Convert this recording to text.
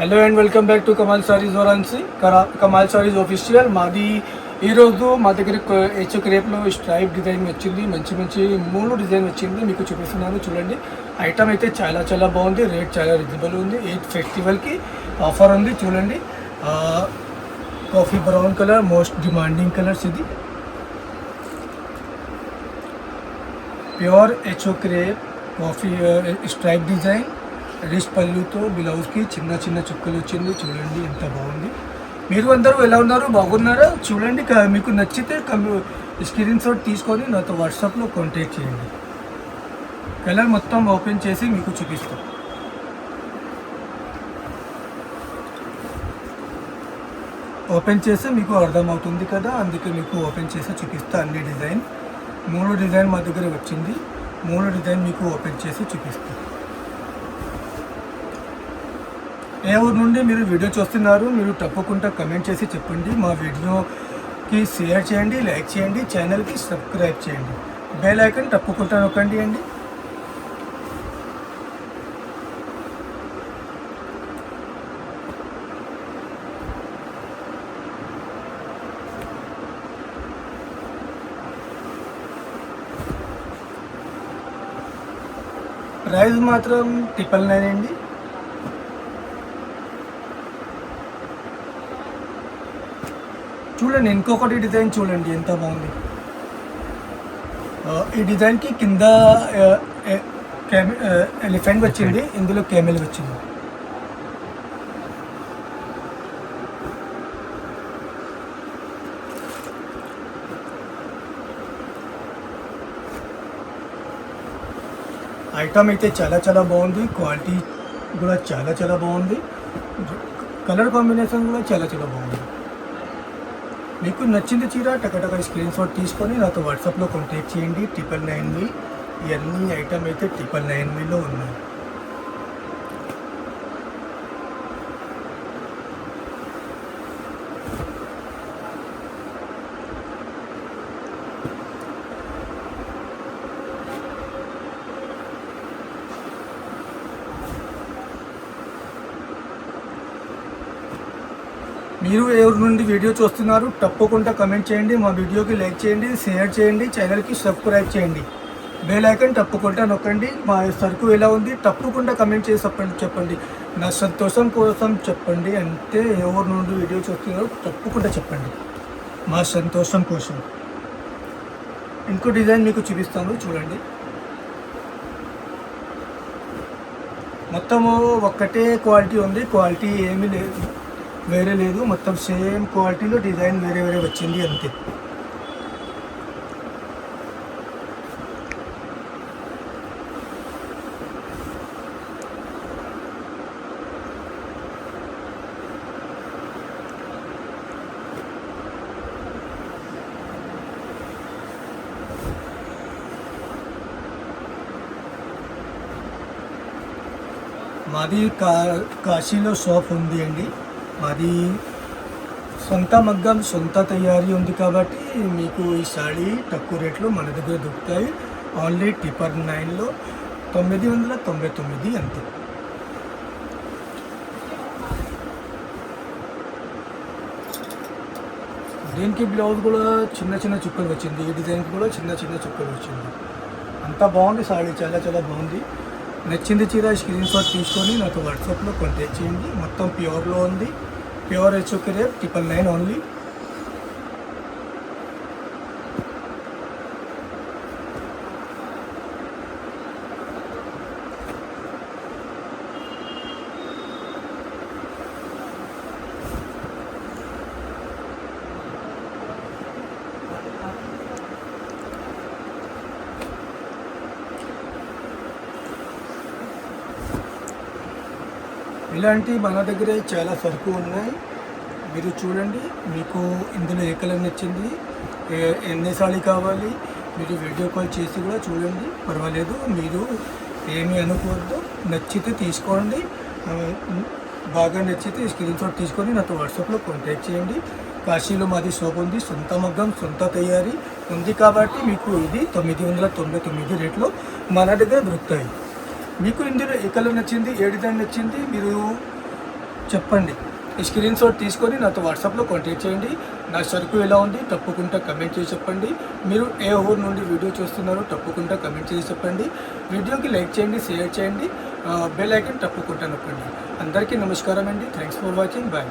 Hello and welcome back to Kamal Sarees Varanasi. Kamal Sarees official. మాది ఈరోజు మా దగ్గర హెచ్ క్రేప్లో స్ట్రైప్ డిజైన్ వచ్చింది. మంచి మంచి 3 డిజైన్ వచ్చింది, మీకు చూపిస్తున్నాను చూడండి. ఐటమ్ అయితే చాలా చాలా బాగుంది, రేట్ చాలా రీజనబుల్ ఉంది. ఈ ఫెస్టివల్కి ఆఫర్ ఉంది చూడండి. Coffee brown colour most demanding colours. ఇది ప్యూర్ హెచ్ crepe coffee stripe design, wrist పళ్ళుతో బ్లౌజ్కి చిన్న చిన్న చుక్కలు వచ్చింది. చూడండి ఎంత బాగుంది. మీరు అందరూ ఎలా ఉన్నారు, బాగున్నారా? చూడండి, మీకు నచ్చితే స్క్రీన్ షాట్ తీసుకొని నాతో వాట్సాప్లో కాంటాక్ట్ చేయండి. కలర్ మొత్తం ఓపెన్ చేసి మీకు చూపిస్తాం. ఓపెన్ చేస్తే మీకు అర్థమవుతుంది కదా, అందుకే మీకు ఓపెన్ చేసి చూపిస్తా. అన్ని డిజైన్ 3 డిజైన్ మా దగ్గర వచ్చింది. 3 డిజైన్ మీకు ఓపెన్ చేసి చూపిస్తాను. ఏ ఊరు నుండి మీరు వీడియో చూస్తున్నారు, మీరు తప్పకుండా కమెంట్ చేసి చెప్పండి. మా వీడియోకి షేర్ చేయండి, లైక్ చేయండి, ఛానల్కి సబ్స్క్రైబ్ చేయండి, బెల్ ఐకాన్ తప్పకుండా నొక్కండి అండి. ప్రైస్ మాత్రం 999 అండి. చూడండి, ఇంకొకటి డిజైన్ చూడండి ఎంత బాగుంది. ఈ డిజైన్కి కింద ఎలిఫెంట్ వచ్చింది, ఇందులో కెమెల్ వచ్చింది. ఐటమ్ అయితే చాలా చాలా బాగుంది, క్వాలిటీ కూడా చాలా చాలా బాగుంది, కలర్ కాంబినేషన్ కూడా చాలా చాలా బాగుంది. మీకు నచ్చింది చీర టకటక స్క్రీన్ షాట్ తీసుకొని నాతో వాట్సాప్లో కాంటాక్ట్ చేయండి. 999 ఇవన్నీ ఐటమ్ అయితే 999లో ఉన్నాయి. మీరు ఎవరి నుండి వీడియో చూస్తున్నారు, తప్పకుండా కమెంట్ చేయండి, మా వీడియోకి లైక్ చేయండి, షేర్ చేయండి, ఛానల్కి సబ్స్క్రైబ్ చేయండి, బెల్ ఐకాన్ తప్పకుండా నొక్కండి. మా సరుకు ఎలా ఉంది తప్పకుండా కమెంట్ చేసి చెప్పండి. నా సంతోషం కోసం చెప్పండి. అంతే, ఎవరి నుండి వీడియో చూస్తున్నారో తప్పకుండా చెప్పండి, మా సంతోషం కోసం. ఇంకో డిజైన్ మీకు చూపిస్తాను చూడండి. మొత్తము ఒక్కటే క్వాలిటీ ఉంది, క్వాలిటీ ఏమీ లేదు, వేరే లేదు, మొత్తం సేమ్ క్వాలిటీలో డిజైన్ వేరే వేరే వచ్చింది అంతే. మాది కాశీలో షాప్ ఉంది అండి. మాది సొంత మగ్గం సొంత తయారీ ఉంది కాబట్టి మీకు ఈ సాడీ తక్కువ రేట్లో మన దగ్గర దొరుకుతాయి. ఓన్లీ 999లో 999 అంతే. దీనికి బ్లౌజ్ కూడా చిన్న చిన్న చుక్కలు వచ్చింది, ఈ డిజైన్కి కూడా చిన్న చిన్న చుక్కలు వచ్చింది. అంత బాగుంది సాడీ, చాలా చాలా బాగుంది. నచ్చింది చీర స్క్రీన్ షాట్ తీసుకొని నాకు వాట్సాప్లో కాంటాక్ట్ చేయండి. మొత్తం ప్యూర్లో ఉంది, ప్యూర్ హెచ్ క్రేప్ 999 ఓన్లీ. ఇలాంటి మన దగ్గర చాలా సరుకు ఉన్నాయి, మీరు చూడండి. మీకు ఇందులో ఏ కలర్ నచ్చింది, ఎన్ని సారీ కావాలి, మీరు వీడియో కాల్ చేసి కూడా చూడండి, పర్వాలేదు. మీరు ఏమీ అనుకోవద్దు, నచ్చితే తీసుకోండి, బాగా నచ్చితే స్క్రీన్ షాట్ తీసుకొని నాతో వాట్సాప్లో కాంటాక్ట్ చేయండి. కాశీలో మాది షాప్ ఉంది, సొంత మగ్గం సొంత తయారీ ఉంది కాబట్టి మీకు ఇది 999 రేట్లో మన దగ్గర దొరుకుతాయి. మీకు ఇందులో ఏ కలర్ నచ్చింది, ఏ డిజైన్ నచ్చింది, మీరు చెప్పండి. ఈ స్క్రీన్ షాట్ తీసుకొని నాతో వాట్సాప్లో కాంటాక్ట్ చేయండి. నా సరుకు ఎలా ఉంది తప్పకుండా కమెంట్ చేసి చెప్పండి. మీరు ఏ ఊరు నుండి వీడియో చూస్తున్నారో తప్పకుండా కమెంట్ చేసి చెప్పండి. వీడియోకి లైక్ చేయండి, షేర్ చేయండి, బెల్ ఐకాన్ తప్పకుండా నొక్కండి. అందరికీ నమస్కారం అండి. Thanks for watching. బాయ్.